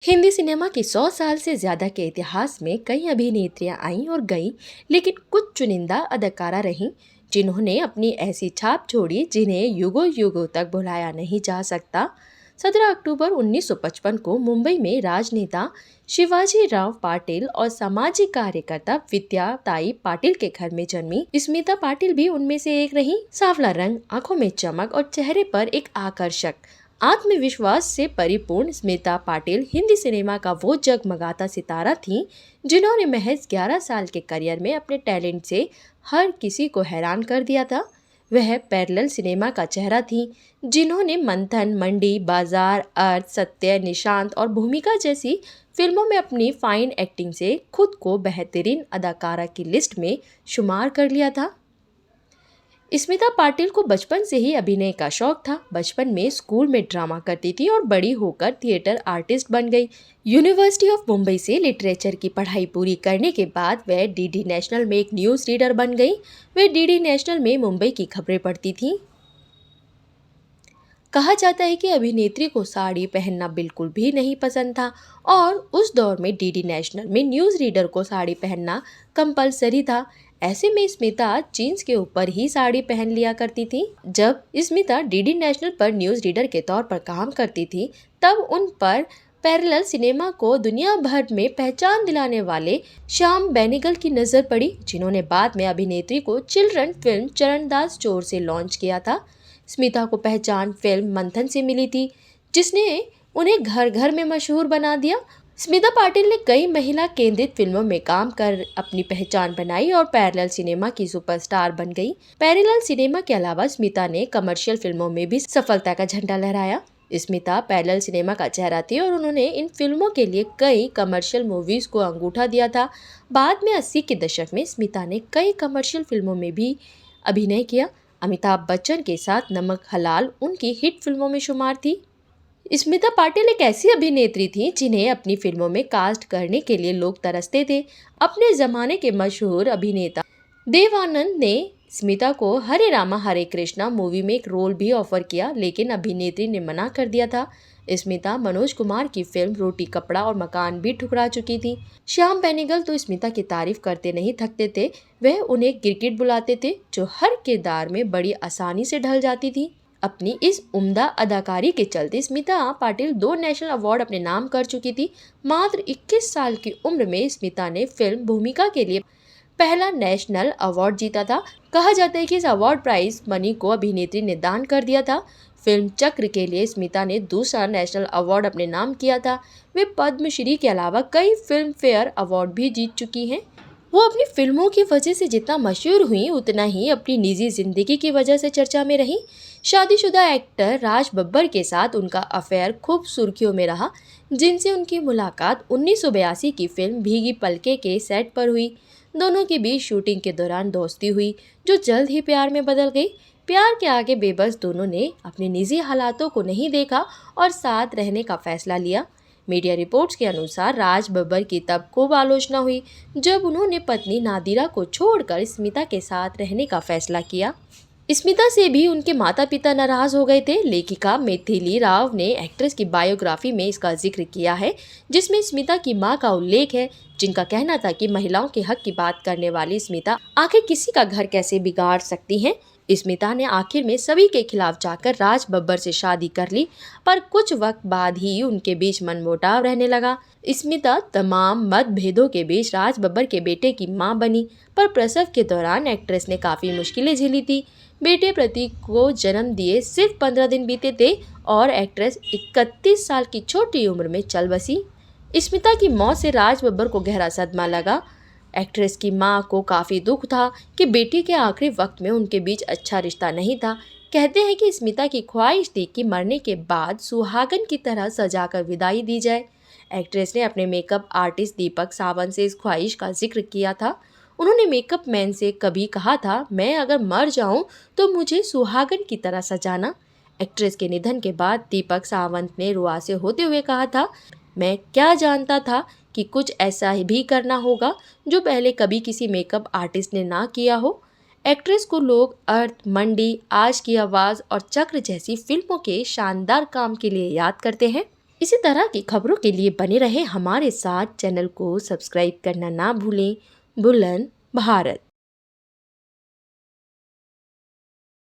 Hindi cinema के 100 साल से ज्यादा के इतिहास में कई अभिनेत्रियां आईं और गईं, लेकिन कुछ चुनिंदा अदाकारा रहीं जिन्होंने अपनी ऐसी छाप छोड़ी जिन्हें युगों युगों तक भुलाया नहीं जा सकता। 17 अक्टूबर 1955 को मुंबई में राजनेता शिवाजी राव पाटिल और सामाजिक कार्यकर्ता विद्याताई पाटिल के घर में जन्मी स्मिता पाटिल भी उनमें से एक रही। सांवला रंग, आंखों में चमक और चेहरे पर एक आकर्षक आत्मविश्वास से परिपूर्ण स्मिता पाटिल हिंदी सिनेमा का वो जगमगाता सितारा थीं जिन्होंने महज 11 साल के करियर में अपने टैलेंट से हर किसी को हैरान कर दिया था। वह पैरेलल सिनेमा का चेहरा थीं जिन्होंने मंथन, मंडी, बाजार, अर्थ, सत्य, निशांत और भूमिका जैसी फिल्मों में अपनी फाइन एक्टिंग से खुद को बेहतरीन अदाकारा की लिस्ट में शुमार कर लिया था। स्मिता पाटिल को बचपन से ही अभिनय का शौक था। बचपन में स्कूल में ड्रामा करती थी और बड़ी होकर थिएटर आर्टिस्ट बन गई। यूनिवर्सिटी ऑफ मुंबई से लिटरेचर की पढ़ाई पूरी करने के बाद वह डीडी नेशनल में एक न्यूज़ रीडर बन गई। वह डीडी नेशनल में मुंबई की खबरें पढ़ती थीं। कहा जाता है कि अभिनेत्री को साड़ी पहनना बिल्कुल भी नहीं पसंद था और उस दौर में डीडी नेशनल में न्यूज़ रीडर को साड़ी पहनना कंपलसरी था। ऐसे में स्मिता जीन्स के ऊपर ही साड़ी पहन लिया करती थी। जब स्मिता डीडी नेशनल पर न्यूज़ रीडर के तौर पर काम करती थी, तब उन पर पैरेलल सिनेमा को दुनिया भर में पहचान दिलाने वाले श्याम बेनेगल की नज़र पड़ी, जिन्होंने बाद में अभिनेत्री को चिल्ड्रन फिल्म चरणदास चोर से लॉन्च किया था। स्मिता को पहचान फिल्म मंथन से मिली थी, जिसने उन्हें घर घर में मशहूर बना दिया। स्मिता पाटिल ने कई महिला केंद्रित फिल्मों में काम कर अपनी पहचान बनाई और पैरेलल सिनेमा की सुपरस्टार बन गई। पैरेलल सिनेमा के अलावा स्मिता ने कमर्शियल फिल्मों में भी सफलता का झंडा लहराया। स्मिता पैरेलल सिनेमा का चेहरा थी और उन्होंने इन फिल्मों के लिए कई कमर्शियल मूवीज को अंगूठा दिया था। बाद में 80 के दशक में स्मिता ने कई कमर्शियल फिल्मों में भी अभिनय किया। अमिताभ बच्चन के साथ नमक हलाल उनकी हिट फिल्मों में शुमार थी। स्मिता पाटिल एक ऐसी अभिनेत्री थी जिन्हें अपनी फिल्मों में कास्ट करने के लिए लोग तरसते थे। अपने जमाने के मशहूर अभिनेता देव आनंद ने स्मिता को हरे रामा हरे कृष्णा मूवी में एक रोल भी ऑफर किया, लेकिन अभिनेत्री ने मना कर दिया था। स्मिता मनोज कुमार की फिल्म रोटी कपड़ा और मकान भी ठुकरा चुकी थी। श्याम बेनेगल तो स्मिता की तारीफ करते नहीं थकते थे। वह उन्हें गिरगिट बुलाते थे, जो हर किरदार में बड़ी आसानी से ढल जाती थी। अपनी इस उम्दा अदाकारी के चलते स्मिता पाटिल 2 नेशनल अवार्ड अपने नाम कर चुकी थी। मात्र 21 साल की उम्र में स्मिता ने फिल्म भूमिका के लिए पहला नेशनल अवार्ड जीता था। कहा जाता है कि इस अवार्ड प्राइज मनी को अभिनेत्री ने दान कर दिया था। फिल्म चक्र के लिए स्मिता ने दूसरा नेशनल अवार्ड अपने नाम किया था। वे पद्मश्री के अलावा कई फिल्म फेयर अवार्ड भी जीत चुकी हैं। वो अपनी फिल्मों की वजह से जितना मशहूर हुई, उतना ही अपनी निजी जिंदगी की वजह से चर्चा में रही। शादीशुदा एक्टर राज बब्बर के साथ उनका अफेयर खूब सुर्खियों में रहा, जिनसे उनकी मुलाकात 1982 की फिल्म भीगी पलके के सेट पर हुई। दोनों के बीच शूटिंग के दौरान दोस्ती हुई, जो जल्द ही प्यार में बदल गई। प्यार के आगे बेबस दोनों ने अपने निजी हालातों को नहीं देखा और साथ रहने का फैसला लिया। मीडिया रिपोर्ट्स के अनुसार राज बब्बर की तब खूब आलोचना हुई जब उन्होंने पत्नी नादिरा को छोड़कर स्मिता के साथ रहने का फैसला किया। स्मिता से भी उनके माता पिता नाराज हो गए थे। लेखिका मिथिली राव ने एक्ट्रेस की बायोग्राफी में इसका जिक्र किया है, जिसमें स्मिता की मां का उल्लेख है, जिनका कहना था कि महिलाओं के हक की बात करने वाली स्मिता आखिर किसी का घर कैसे बिगाड़ सकती हैं। स्मिता ने आखिर में सभी के खिलाफ जाकर राज बब्बर से शादी कर ली, पर कुछ वक्त बाद ही उनके बीच मनमुटाव रहने लगा। स्मिता तमाम मतभेदों के बीच राज बब्बर के बेटे की मां बनी, पर प्रसव के दौरान एक्ट्रेस ने काफ़ी मुश्किलें झेली थी। बेटे प्रतीक को जन्म दिए सिर्फ 15 दिन बीते थे और एक्ट्रेस 31 साल की छोटी उम्र में चल बसी। स्मिता की मौत से राज बब्बर को गहरा सदमा लगा। एक्ट्रेस की मां को काफ़ी दुख था कि बेटी के आखिरी वक्त में उनके बीच अच्छा रिश्ता नहीं था। कहते हैं कि स्मिता की ख्वाहिश थी कि मरने के बाद सुहागन की तरह सजाकर विदाई दी जाए। एक्ट्रेस ने अपने मेकअप आर्टिस्ट दीपक सावंत से इस ख्वाहिश का जिक्र किया था। उन्होंने मेकअप मैन से कभी कहा था, मैं अगर मर जाऊं तो मुझे सुहागन की तरह सजाना। एक्ट्रेस के निधन के बाद दीपक सावंत ने रुआसे होते हुए कहा था, मैं क्या जानता था कि कुछ ऐसा भी करना होगा जो पहले कभी किसी मेकअप आर्टिस्ट ने ना किया हो। एक्ट्रेस को लोग अर्थ, मंडी, आज की आवाज़ और चक्र जैसी फिल्मों के शानदार काम के लिए याद करते हैं। इसी तरह की खबरों के लिए बने रहे हमारे साथ। चैनल को सब्सक्राइब करना ना भूलें। बुलंद भारत।